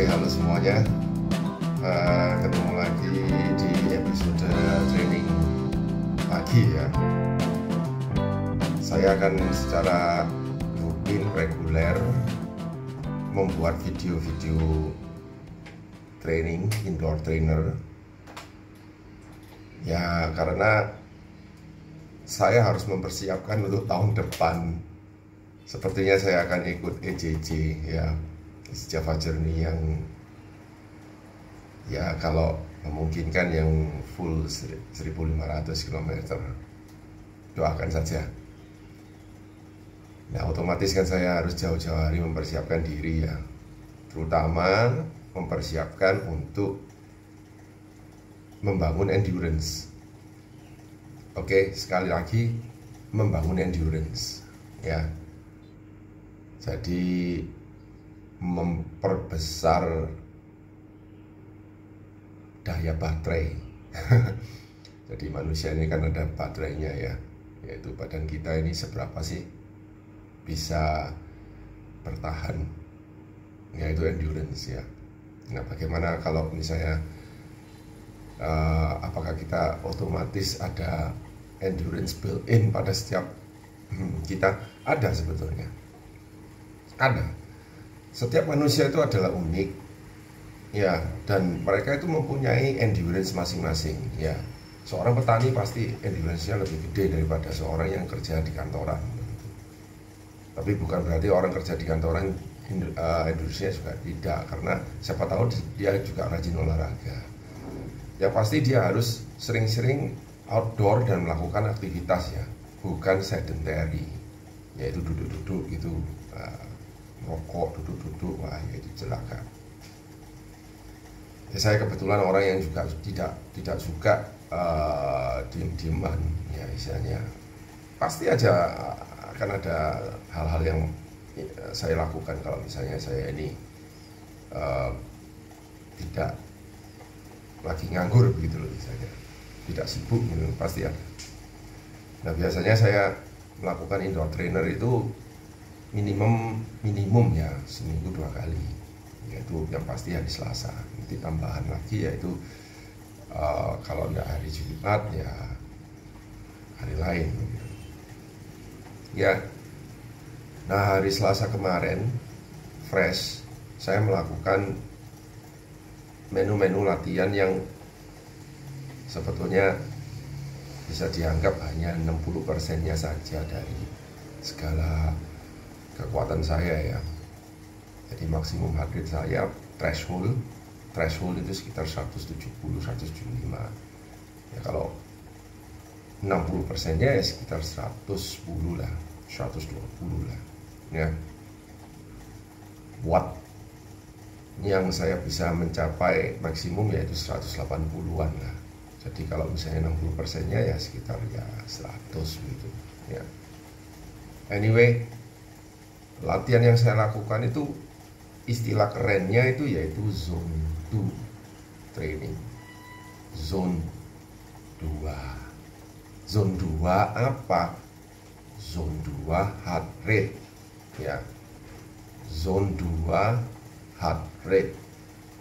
halo semuanya. Ketemu lagi di episode training pagi ya. Saya akan secara rutin, reguler membuat video-video training, indoor trainer. Ya, karena saya harus mempersiapkan untuk tahun depan. Sepertinya saya akan ikut EJJ ya, Java Journey yang ya kalau memungkinkan yang full 1500 km. Doakan saja. Nah, otomatis kan saya harus jauh-jauh hari mempersiapkan diri ya, terutama mempersiapkan untuk membangun endurance. Oke, sekali lagi membangun endurance ya. Jadi memperbesar daya baterai. Jadi manusia ini kan ada baterainya ya, yaitu badan kita ini seberapa sih bisa bertahan, yaitu endurance ya. Nah, bagaimana kalau misalnya apakah kita otomatis ada endurance built-in pada setiap kita? Ada, sebetulnya ada. Setiap manusia itu adalah unik ya, dan mereka itu mempunyai endurance masing-masing ya. Seorang petani pasti endurance-nya lebih gede daripada seorang yang kerja di kantoran. Tapi bukan berarti orang kerja di kantoran endurance-nya juga tidak, karena siapa tahu dia juga rajin olahraga. Ya pasti dia harus sering-sering outdoor dan melakukan aktivitas ya, bukan sedentary, yaitu duduk-duduk gitu, rokok, duduk-duduk, wah ya itu celaka. Ya, saya kebetulan orang yang juga tidak suka diem-dieman ya, istilahnya pasti aja akan ada hal-hal yang saya lakukan kalau misalnya saya ini tidak lagi nganggur begitu loh, misalnya tidak sibuk gitu, pasti ada. Nah, biasanya saya melakukan indoor trainer itu minimum ya seminggu 2 kali, yaitu yang pasti hari Selasa. Nanti tambahan lagi yaitu kalau enggak hari Jumat ya hari lain gitu. Ya. Nah, hari Selasa kemarin fresh saya melakukan menu-menu latihan yang sebetulnya bisa dianggap hanya 60%-nya saja dari segala kekuatan saya ya. Jadi maksimum heart rate saya threshold itu sekitar 170-175 ya. Kalau 60%-nya ya sekitar 110 lah, 120 lah ya. Watt yang saya bisa mencapai maksimum yaitu 180-an lah. Jadi kalau misalnya 60%-nya ya sekitar ya 100 gitu ya. Anyway, latihan yang saya lakukan itu istilah kerennya itu yaitu zone 2 training. Zone 2. Zone 2 apa? Zone 2 heart rate ya. Zone 2 heart rate.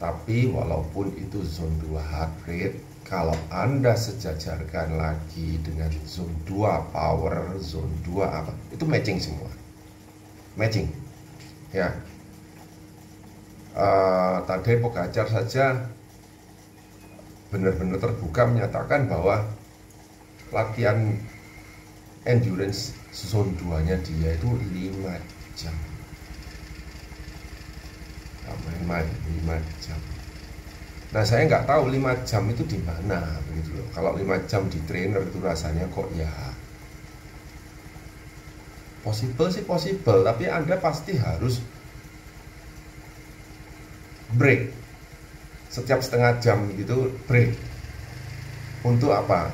Tapi walaupun itu zone 2 heart rate, kalau Anda sejajarkan lagi dengan zone 2 power, zone 2 apa, itu matching semua. Matching ya. Tadej Pogacar saja benar-benar terbuka menyatakan bahwa latihan endurance zone 2-nya dia itu 5 jam. 5 jam. Nah, saya nggak tahu 5 jam itu di mana begitu loh. Kalau 5 jam di trainer itu rasanya kok ya possible sih possible, tapi Anda pasti harus break setiap setengah jam gitu, break. Untuk apa?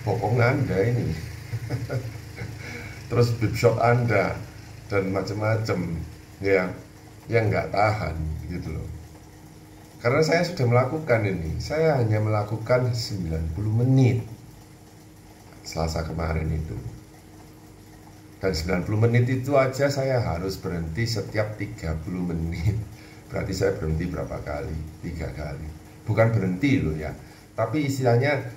Bokong Anda ini terus bib shot Anda dan macam-macam ya, yang nggak tahan gitu loh. Karena saya sudah melakukan ini, saya hanya melakukan 90 menit Selasa kemarin itu. Dan 90 menit itu aja saya harus berhenti setiap 30 menit. berarti saya berhenti berapa kali? 3 kali. Bukan berhenti loh ya, tapi istilahnya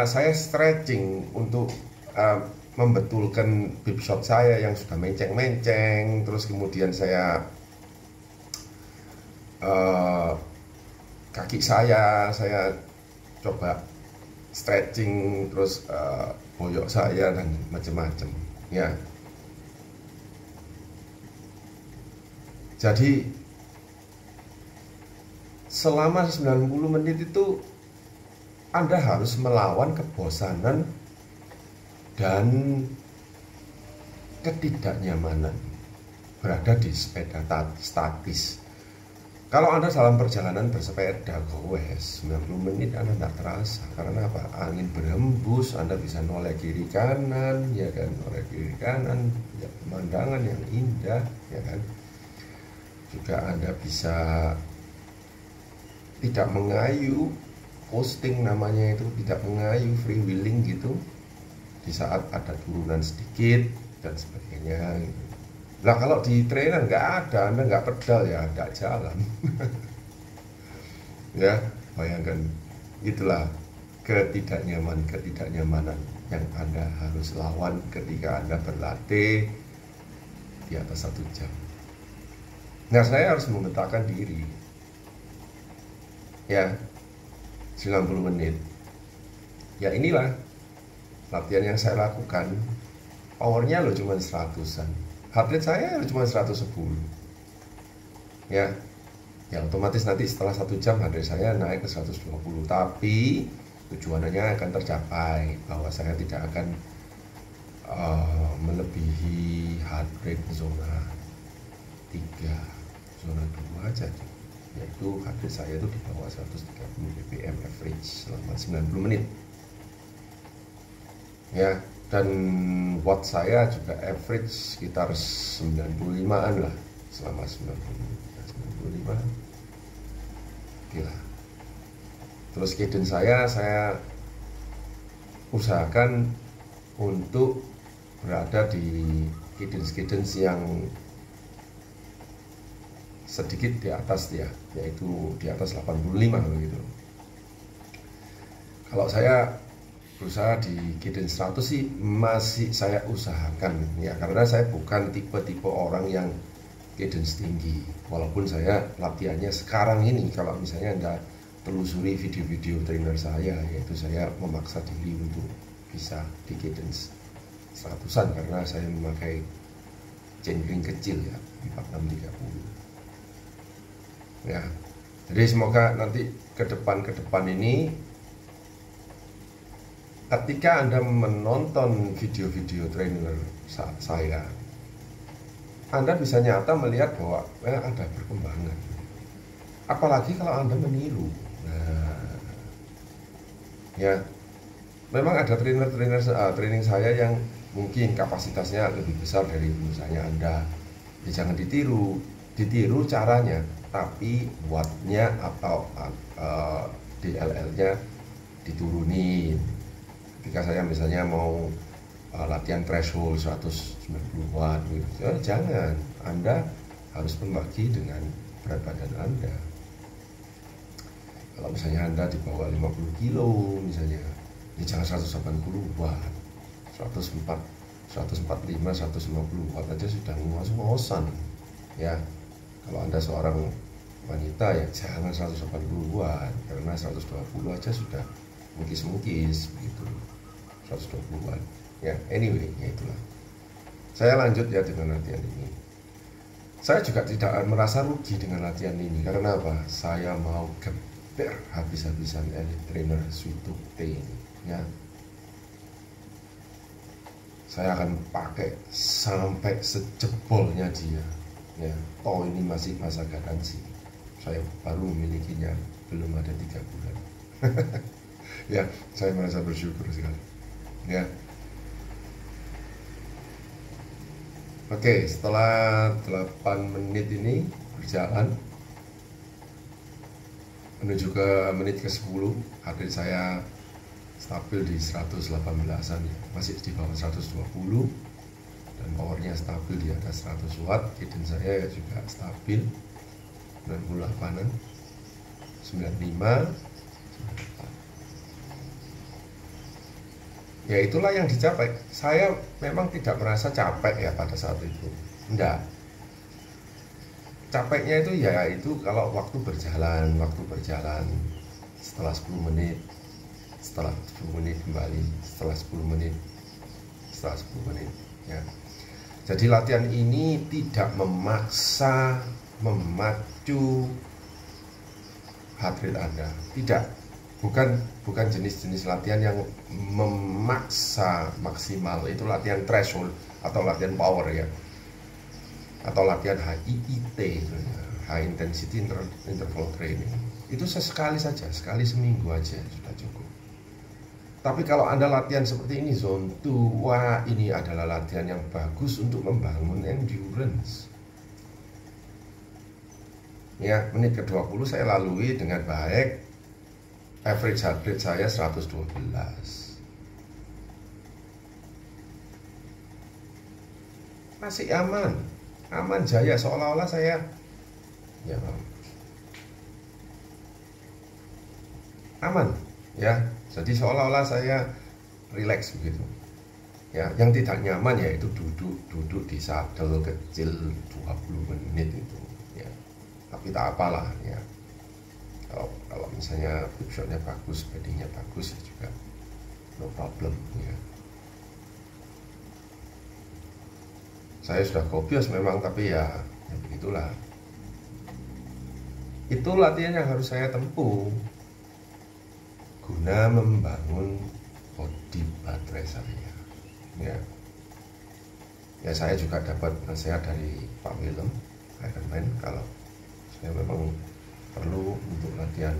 saya stretching untuk membetulkan bip shot saya yang sudah menceng-menceng. Terus kemudian saya kaki saya coba stretching, terus boyok saya dan macam-macam ya. Jadi selama 90 menit itu Anda harus melawan kebosanan dan ketidaknyamanan berada di sepeda statis. Kalau Anda dalam perjalanan bersepeda goes 90 menit Anda tidak terasa. Karena apa? Angin berhembus, Anda bisa noleh kiri kanan, ya kan, noleh kiri kanan, ya, pemandangan yang indah, ya kan. Juga Anda bisa tidak mengayu, posting namanya itu, tidak mengayu, free wheeling gitu, di saat ada turunan sedikit dan sebagainya gitu. Lah kalau di trainer nggak ada, Anda nggak pedal ya nggak jalan. Ya, bayangkan, itulah ketidaknyamanan yang Anda harus lawan ketika Anda berlatih di atas 1 jam. Nah, saya harus memetakan diri ya, 90 menit. Ya inilah latihan yang saya lakukan. Powernya loh cuma 100-an. Heart rate saya cuma 110. Ya otomatis nanti setelah 1 jam heart rate saya naik ke 120. Tapi tujuannya akan tercapai, bahwa saya tidak akan melebihi heart rate zona 3, zona 2 aja, yaitu heart rate saya itu di bawah 130 bpm average selama 90 menit ya. Dan watt saya juga average sekitar 95-an lah selama 90 menit, 95 gila. Terus cadence saya usahakan untuk berada di cadence yang sedikit di atas ya, yaitu di atas 85 begitu. Kalau saya berusaha di cadence 100 sih masih saya usahakan ya, karena saya bukan tipe-tipe orang yang cadence tinggi. Walaupun saya latihannya sekarang ini, kalau misalnya Anda telusuri video-video trainer saya, yaitu saya memaksa diri untuk bisa di cadence 100-an karena saya memakai chain ring kecil ya, 4630 ya. Jadi semoga nanti ke depan ini ketika Anda menonton video-video trainer saya, Anda bisa nyata melihat bahwa ada perkembangan. Apalagi kalau Anda meniru. Nah, ya, memang ada training saya yang mungkin kapasitasnya lebih besar dari misalnya Anda. Ya, jangan ditiru caranya, tapi wattnya atau DLL-nya diturunin. Ketika saya misalnya mau latihan threshold 190 watt gitu, jangan, Anda harus membagi dengan berat badan Anda. Kalau misalnya Anda di bawah 50 kilo misalnya, ya jangan 180 watt, 145, 150 watt aja sudah ngos-ngosan ya. Kalau Anda seorang wanita ya jangan 180 watt, karena 120 aja sudah mungkis-mungkis begitu, 120-an ya. Anyway, ya itulah. Saya lanjut ya dengan latihan ini. Saya juga tidak merasa rugi dengan latihan ini. Karena apa? Saya mau geber habis-habisan elite trainer Sweet T ini ya. Saya akan pakai sampai sejebolnya dia ya. Toh ini masih masa garansi. Saya baru memilikinya belum ada 3 bulan. Ya, saya merasa bersyukur sekali ya. Oke, setelah 8 menit ini berjalan menuju ke menit ke-10, heart rate saya stabil di 118-an ya, masih di bawah 120, dan powernya stabil di atas 100 watt. Cadence saya juga stabil 98-an, 95, 98. Ya itulah yang dicapai. Saya memang tidak merasa capek ya pada saat itu. Enggak. Capeknya itu ya itu kalau waktu berjalan setelah 10 menit, setelah 10 menit kembali, setelah 10 menit, setelah 10 menit ya. Jadi latihan ini tidak memaksa, memacu heart rate Anda, tidak. Bukan jenis-jenis latihan yang memaksa maksimal. Itu latihan threshold atau latihan power ya, atau latihan HIIT, high intensity interval training. Itu sesekali saja, sekali seminggu aja sudah cukup. Tapi kalau Anda latihan seperti ini, zone 2, wah ini adalah latihan yang bagus untuk membangun endurance. Ya, menit ke-20 saya lalui dengan baik. Average heart rate saya 112. Masih aman jaya, seolah-olah saya ya aman ya. Jadi seolah-olah saya relax begitu. Ya, yang tidak nyaman yaitu duduk di saddle kecil 20 menit itu ya. Tapi tak apalah ya. Kalau misalnya big-shotnya bagus, paddingnya bagus juga no problem ya. Saya sudah kopios memang, tapi ya begitulah. Itu latihan yang harus saya tempuh guna membangun body baterai saya ya. Ya saya juga dapat nasihat dari Pak Willem Ironman kalau saya memang perlu untuk latihan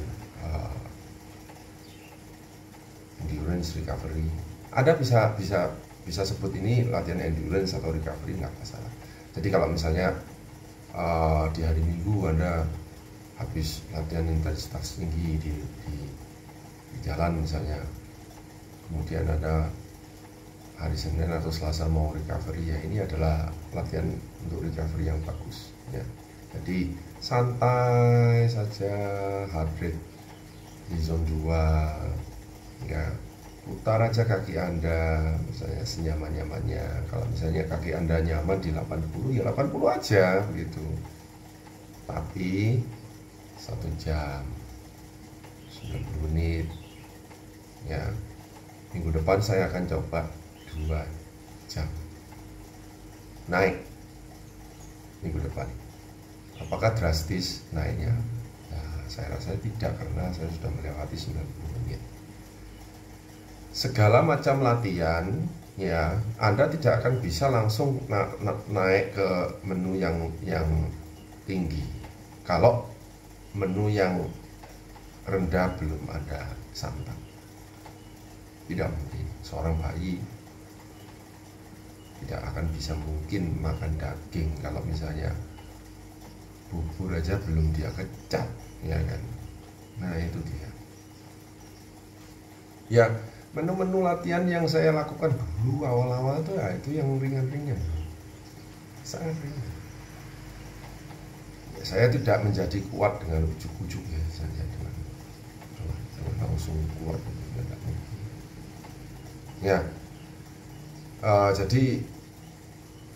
endurance recovery. Anda bisa sebut ini latihan endurance atau recovery, nggak masalah. Jadi kalau misalnya di hari Minggu Anda habis latihan intensitas tinggi di jalan misalnya, kemudian ada hari Senin atau Selasa mau recovery, ya ini adalah latihan untuk recovery yang bagus ya. Jadi santai saja, heart rate di zone 2 ya. Putar aja kaki Anda misalnya senyaman-nyamannya. Kalau misalnya kaki Anda nyaman di 80, ya 80 aja begitu. Tapi 1 jam 90 menit ya. Minggu depan saya akan coba 2 jam naik minggu depan. Apakah drastis naiknya? Nah, saya rasa tidak, karena saya sudah melewati 90 menit. Segala macam latihan ya, Anda tidak akan bisa langsung naik ke menu yang tinggi kalau menu yang rendah belum Anda santap. Tidak mungkin. Seorang bayi tidak akan bisa mungkin makan daging kalau misalnya bubur aja belum dia kecap, ya kan? Nah itu dia. Ya, menu-menu latihan yang saya lakukan dulu awal-awal itu ya itu yang ringan-ringan, sangat ringan. Ya, saya tidak menjadi kuat dengan ujuk-ujuk ya, saja dengan langsung kuat itu tidak mungkin. Ya, jadi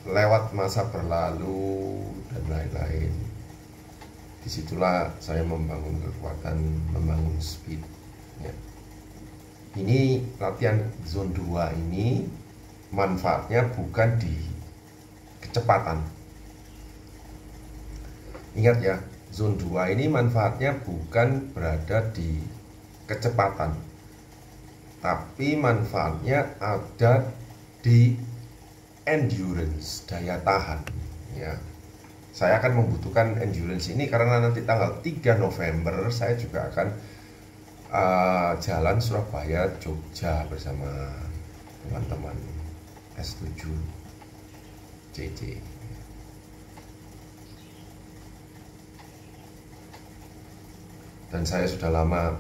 lewat masa berlalu dan lain-lain, disitulah saya membangun kekuatan, membangun speed ya. Ini latihan zone 2 ini manfaatnya bukan di kecepatan. Ingat ya, zone 2 ini manfaatnya bukan berada di kecepatan, tapi manfaatnya ada di endurance, daya tahan ya. Saya akan membutuhkan endurance ini karena nanti tanggal 3 November saya juga akan jalan Surabaya Jogja bersama teman-teman S7 CC. Dan saya sudah lama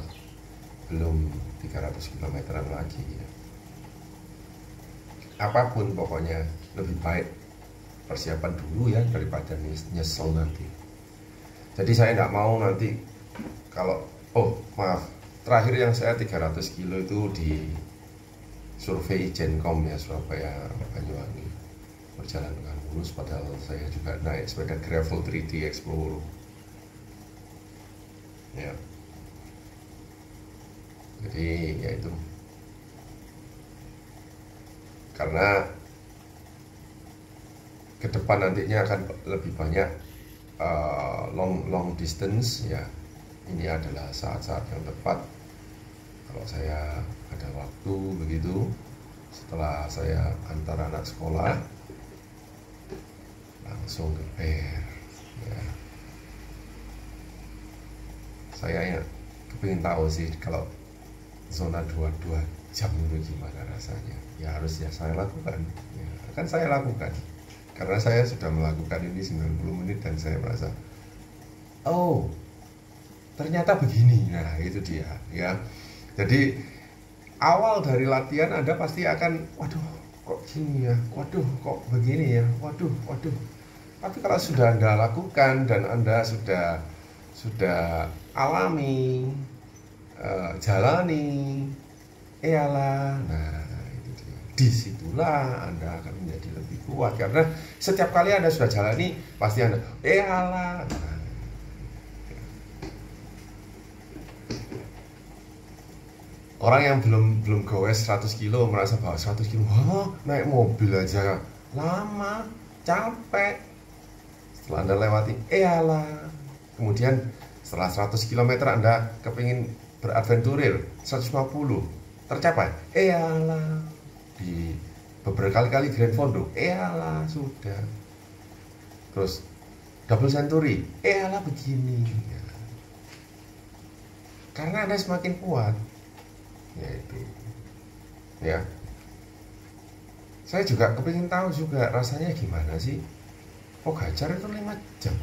belum 300 km-an lagi ya. Apapun pokoknya lebih baik persiapan dulu ya daripada nyesel nanti. Jadi saya tidak mau nanti kalau, oh maaf, terakhir yang saya 300 kilo itu di survei Jenkom ya, Surabaya Banyuwangi, berjalan dengan mulus, padahal saya juga naik sepeda gravel 3D Explorer ya. Jadi ya itu, karena ke depan nantinya akan lebih banyak long distance ya. Ini adalah saat-saat yang tepat kalau saya ada waktu begitu, setelah saya antar anak sekolah langsung ke PER ya. Saya ya kepingin tahu sih kalau zona 22 jam itu gimana rasanya. Ya harus ya saya lakukan ya, akan saya lakukan karena saya sudah melakukan ini 90 menit dan saya merasa, oh ternyata begini. Nah itu dia ya. Jadi awal dari latihan Anda pasti akan, waduh kok gini ya, waduh kok begini ya, waduh. Tapi kalau sudah Anda lakukan dan Anda sudah alami, jalani, iyalah, nah itu dia. Disitulah Anda akan menjadi lebih kuat karena setiap kali Anda sudah jalani pasti Anda, iyalah. Nah, orang yang belum gowes 100 kilo merasa bahwa 100 kilo, naik mobil aja lama, capek. Setelah Anda lewati, iyalah. Kemudian setelah 100 km Anda kepingin beradventurir 150, tercapai, iyalah. Di beberapa kali Grand Fondo, iyalah sudah. Terus double century, iyalah begini. Karena Anda semakin kuat. Yaitu ya, saya juga kepingin tahu juga rasanya gimana sih. Oh Gajar itu 5 jam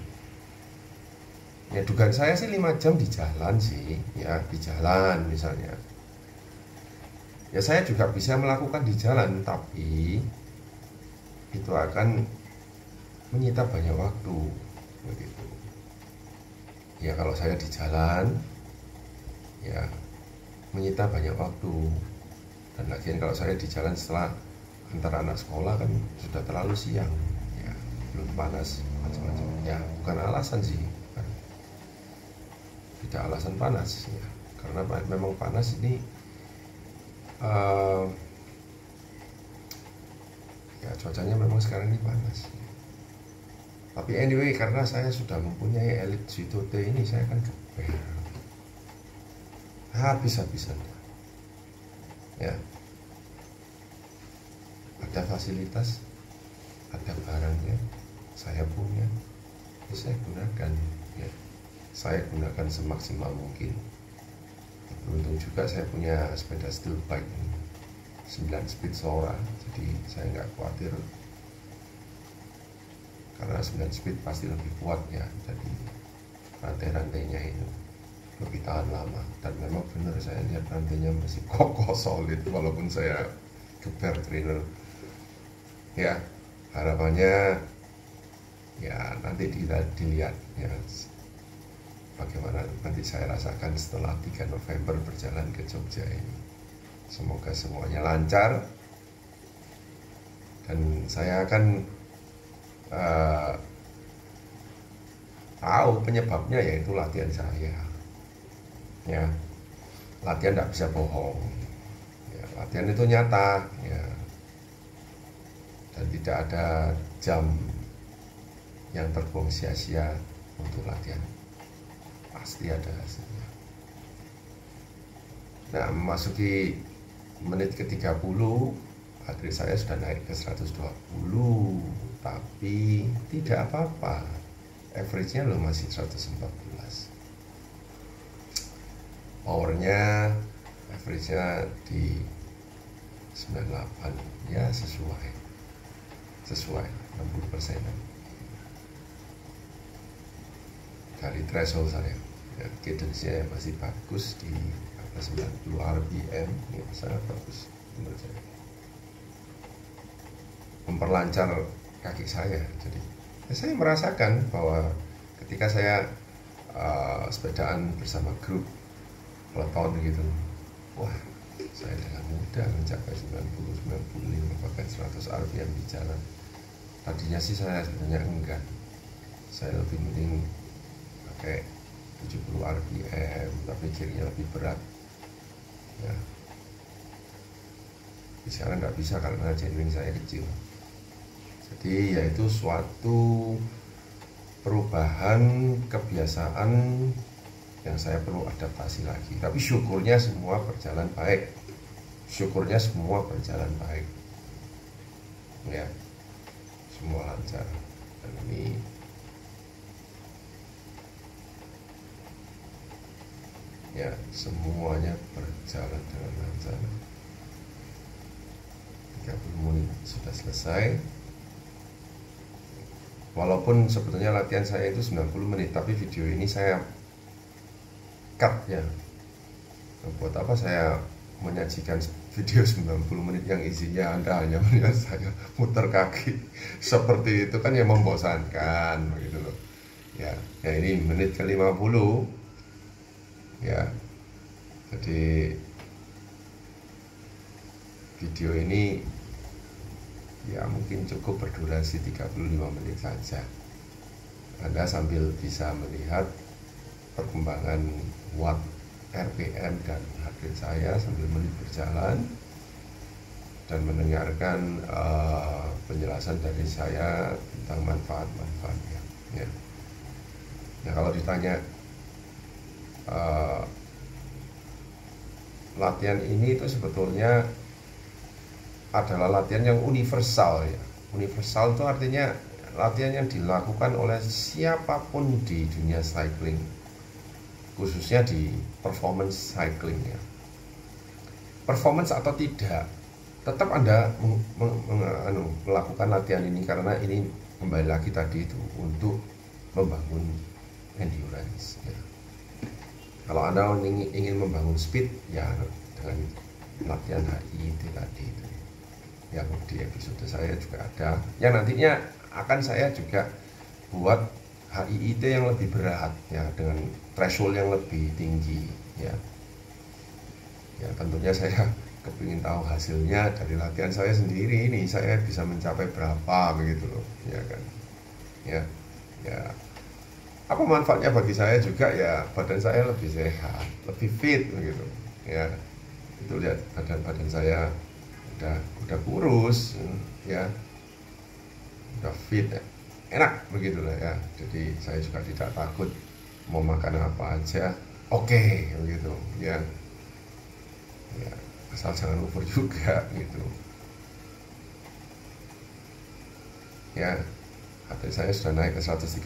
ya, dugaan saya sih 5 jam di jalan sih ya, di jalan misalnya ya. Saya juga bisa melakukan di jalan, tapi itu akan menyita banyak waktu begitu ya. Kalau saya di jalan ya menyita banyak waktu, dan lagian kalau saya di jalan setelah antara anak sekolah kan sudah terlalu siang ya, belum panas macam-macam ya. Bukan alasan sih, kan tidak alasan panas ya, karena memang panas ini ya cuacanya memang sekarang ini panas ya. Tapi anyway, karena saya sudah mempunyai Elite Suito T ini, saya akan geber habis-habisan ya. Ada fasilitas, ada barangnya, saya punya ya, saya gunakan ya. Saya gunakan semaksimal mungkin. Beruntung juga saya punya sepeda steel bike 9 speed Sora, jadi saya nggak khawatir karena 9 speed pasti lebih kuat ya. Jadi rantai-rantainya itu lebih tahan lama, dan memang benar saya lihat rantainya masih kokoh solid walaupun saya geber trainer ya. Harapannya ya nanti dilihat ya bagaimana nanti saya rasakan setelah 3 November berjalan ke Jogja ini. Semoga semuanya lancar dan saya akan tahu penyebabnya, yaitu latihan saya ya. Latihan tidak bisa bohong ya, latihan itu nyata ya, dan tidak ada jam yang terbuang sia-sia untuk latihan, pasti ada hasilnya. Nah, memasuki menit ke-30 baterai saya sudah naik ke 120, tapi tidak apa-apa, average-nya loh masih 114. Powernya average-nya di 98 ya, sesuai 60% dari threshold saya ya. Cadence-nya masih bagus di 90 rpm ya, sangat bagus menurut saya, memperlancar kaki saya. Jadi saya merasakan bahwa ketika saya sepedaan bersama grup peloton gitu. Wah, saya dengan mudah mencapai 90, 95 bahkan 100 rpm di jalan. Tadinya sih saya sebenarnya enggak, saya lebih mending pakai 70 rpm tapi kirinya lebih berat ya. Sekarang nggak bisa karena chainring saya kecil. Jadi yaitu suatu perubahan kebiasaan yang saya perlu adaptasi lagi. Tapi syukurnya semua berjalan baik. Syukurnya semua berjalan baik. Ya, semua lancar. Dan ini ya semuanya berjalan dengan lancar. 30 menit sudah selesai. Walaupun sebetulnya latihan saya itu 90 menit, tapi video ini saya cut ya. Buat apa saya menyajikan video 90 menit yang isinya Anda hanya melihat saya muter kaki seperti itu, kan ya membosankan begitu loh. Ya, ini menit ke-50 ya. Jadi video ini ya mungkin cukup berdurasi 35 menit saja. Anda sambil bisa melihat perkembangan watt, RPM dan heart rate saya sambil menit berjalan dan mendengarkan penjelasan dari saya tentang manfaat-manfaatnya ya. Nah, kalau ditanya latihan ini itu sebetulnya adalah latihan yang universal ya. Universal itu artinya latihan yang dilakukan oleh siapapun di dunia cycling, khususnya di performance cycling ya. Performance atau tidak, tetap Anda melakukan latihan ini karena ini kembali lagi tadi itu untuk membangun endurance ya. Kalau Anda ingin membangun speed ya dengan latihan HIIT tadi itu yang di episode saya juga ada, yang nantinya akan saya juga buat HIIT yang lebih berat ya, dengan threshold yang lebih tinggi ya. Ya tentunya saya kepingin tahu hasilnya dari latihan saya sendiri ini, saya bisa mencapai berapa begitu loh ya kan ya. Apa manfaatnya bagi saya juga ya, badan saya lebih sehat, lebih fit begitu ya. Itu lihat badan saya udah kurus ya, udah fit ya. Enak begitulah ya. Jadi saya juga tidak takut mau makan apa aja oke begitu ya. Asal jangan over juga gitu ya. Hati saya sudah naik ke 130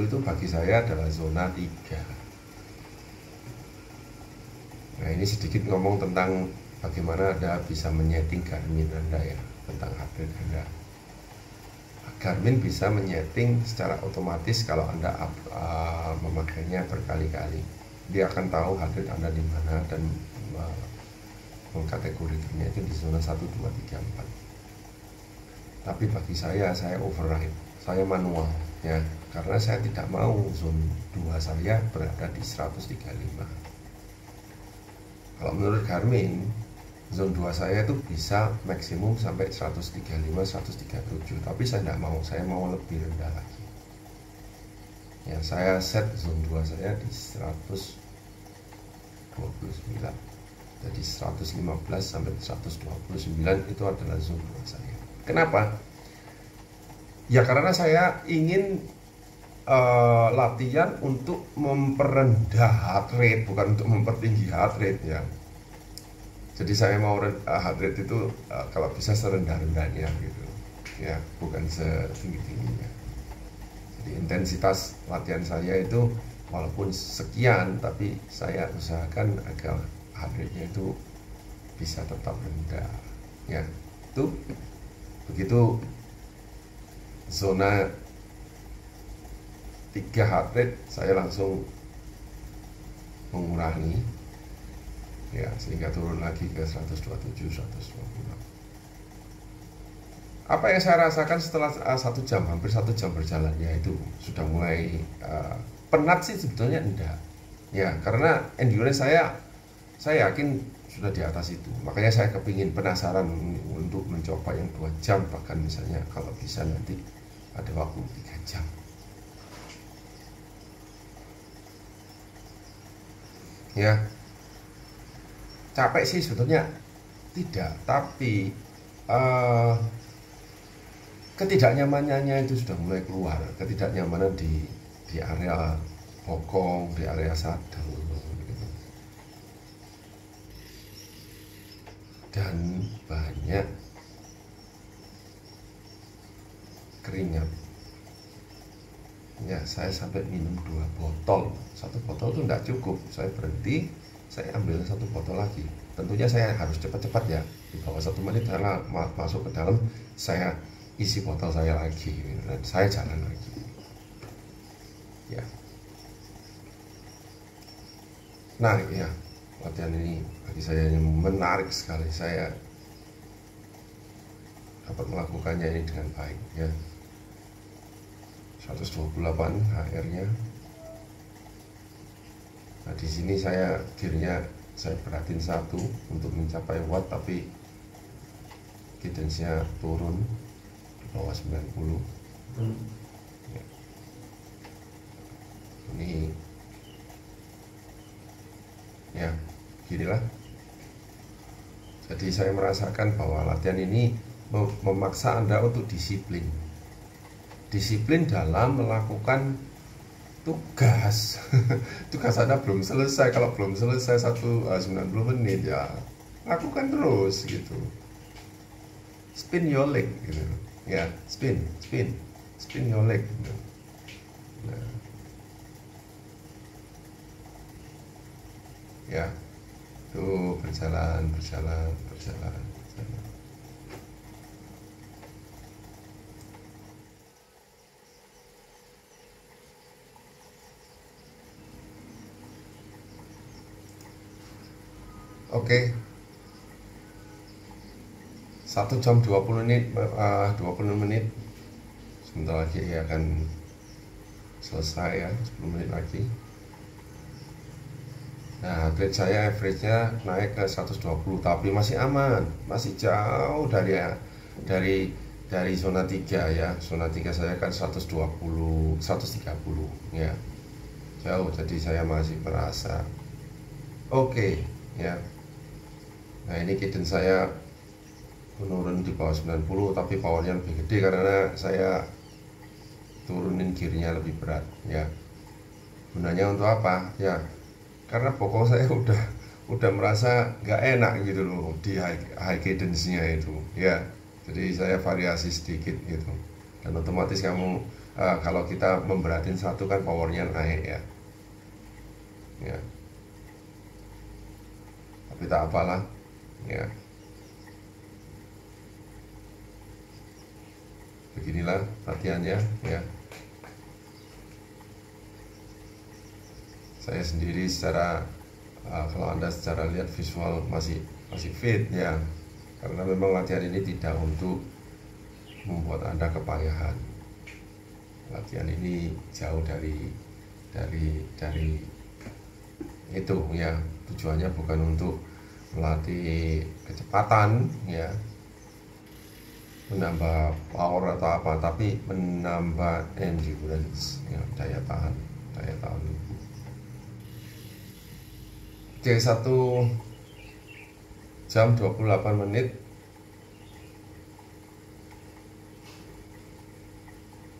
itu bagi saya adalah zona 3. Nah, ini sedikit ngomong tentang bagaimana Anda bisa menyeting Garmin Anda ya, tentang heart rate Anda. Garmin bisa menyeting secara otomatis kalau Anda memakainya berkali-kali. Dia akan tahu heart rate Anda di mana dan mengkategorikannya itu di zona 1, 2, 3, 4. Tapi bagi saya override, saya manual ya, karena saya tidak mau zona 2 saya berada di 135. Kalau menurut Garmin, zone 2 saya itu bisa maksimum sampai 135, 137. Tapi saya tidak mau, saya mau lebih rendah lagi. Ya, saya set zone 2 saya di 129. Jadi 115 sampai 129 itu adalah zone 2 saya. Kenapa? Ya karena saya ingin latihan untuk memperendah heart rate, bukan untuk mempertinggi heart rate ya. Jadi saya mau heart rate itu kalau bisa serendah-rendahnya gitu ya, bukan setinggi-tingginya. Jadi intensitas latihan saya itu walaupun sekian, tapi saya usahakan agar heart rate-nya itu bisa tetap rendah ya. Itu begitu zona 3 heart rate saya langsung mengurangi ya, sehingga turun lagi ke 127, 120. Apa yang saya rasakan setelah 1 jam, hampir 1 jam berjalan, ya itu sudah mulai penat sih sebetulnya enggak ya, karena endurance saya yakin sudah di atas itu. Makanya saya kepingin penasaran untuk mencoba yang 2 jam, bahkan misalnya kalau bisa nanti ada waktu 3 jam ya. Capek sih sebetulnya tidak, tapi ketidaknyamanannya itu sudah mulai keluar. Ketidaknyamanan di area bokong, di area sadel gitu. Dan banyak keringat ya. Saya sampai minum 2 botol. 1 botol itu enggak cukup, saya berhenti, saya ambil 1 botol lagi. Tentunya saya harus cepat-cepat ya, di bawah 1 menit saya masuk ke dalam, saya isi botol saya lagi dan saya jalan lagi ya. Nah ya, latihan ini bagi saya ini menarik sekali. Saya dapat melakukannya ini dengan baik ya. 128 HR-nya. Nah di sini saya gearnya saya beratin 1 untuk mencapai watt, tapi cadence-nya turun di bawah 90. Ya. Ini ya ginilah. Jadi saya merasakan bahwa latihan ini memaksa Anda untuk disiplin dalam melakukan tugas. Tugas Anda belum selesai. Kalau belum selesai 90 menit ya lakukan terus gitu. Spin your leg gitu ya, spin your leg gitu. Nah, ya tuh berjalan. Oke. 1 jam 20 menit, 20 menit. Sebentar lagi akan selesai ya, 10 menit lagi. Nah, heart rate saya average-nya naik ke 120, tapi masih aman, masih jauh dari zona 3 ya. Zona 3 saya kan 120, 130 ya. Jauh, jadi saya masih merasa oke ya. Nah, ini cadence saya menurun di bawah 90, tapi powernya lebih gede karena saya turunin gearnya lebih berat ya. Gunanya untuk apa ya? Karena bokong saya udah merasa nggak enak gitu loh di high cadence-nya itu ya. Jadi saya variasi sedikit gitu, dan otomatis kamu kalau kita memberatin 1 kan powernya naik ya. Ya, tapi tak apalah ya. Beginilah latihannya ya. Saya sendiri secara kalau Anda secara lihat visual masih fit ya, karena memang latihan ini tidak untuk membuat Anda kepayahan. Latihan ini jauh dari itu ya. Tujuannya bukan untuk melatih kecepatan ya, menambah power atau apa, tapi menambah endurance ya, daya tahan. Oke, 1 jam 28 menit.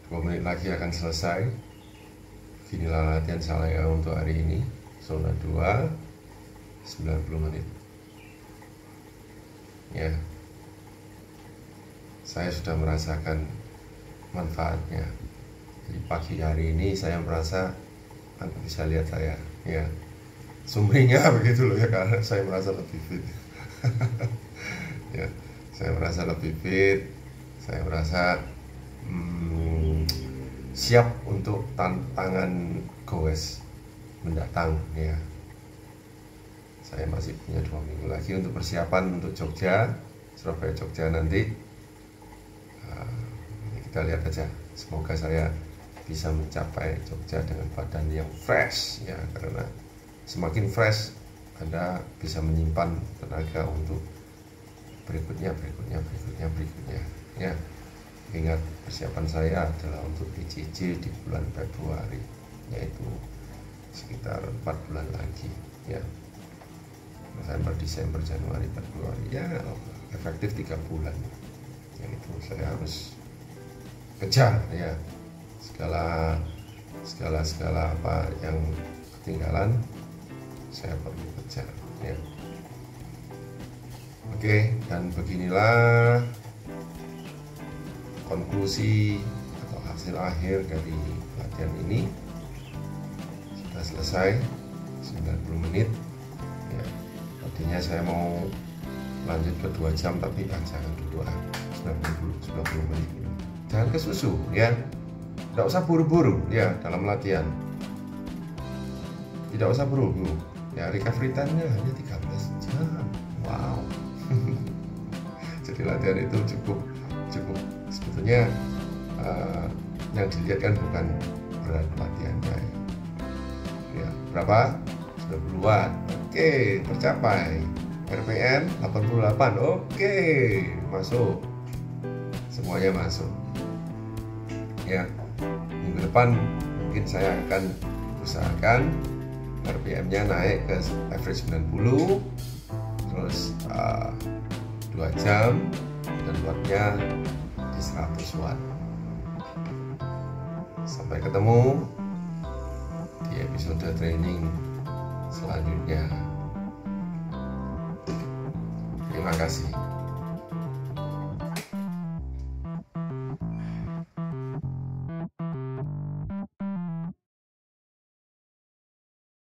2 menit lagi akan selesai. Inilah latihan saya untuk hari ini. Zona 2 90 menit ya. Saya sudah merasakan manfaatnya. Di pagi hari ini saya merasa, Anda bisa lihat saya ya, sumringah begitu loh ya, karena saya merasa lebih fit. Ya, saya merasa lebih fit. Saya merasa siap untuk tantangan goes mendatang ya. Saya masih punya 2 minggu lagi untuk persiapan untuk Jogja, Surabaya Jogja nanti. Kita lihat aja, semoga saya bisa mencapai Jogja dengan badan yang fresh ya, karena semakin fresh Anda bisa menyimpan tenaga untuk berikutnya ya. Ingat, persiapan saya adalah untuk PJJ di bulan Februari, yaitu sekitar 4 bulan lagi ya, November, Desember, Januari, Februari ya, efektif 3 bulan. Yaitu saya harus kejar ya, segala apa yang ketinggalan saya perlu kejar ya. Oke, dan beginilah konklusi atau hasil akhir dari latihan ini. Sudah selesai 90 menit ya. Tadinya saya mau lanjut ke 2 jam, tapi jangan dulu 90 menit. Jangan kesusu ya, tidak usah buru-buru ya dalam latihan, tidak usah buru-buru ya. Recovery time-nya hanya 13 jam. Wow. Jadi latihan itu cukup sebetulnya. Yang dilihat kan bukan berat latihannya ya, berapa 90-an. Oke, tercapai. RPM 88. Oke, masuk, semuanya masuk ya. Minggu depan mungkin saya akan usahakan RPM-nya naik ke average 90, terus 2 jam, dan wattnya di 100 watt. Sampai ketemu di episode training selanjutnya. Terima kasih.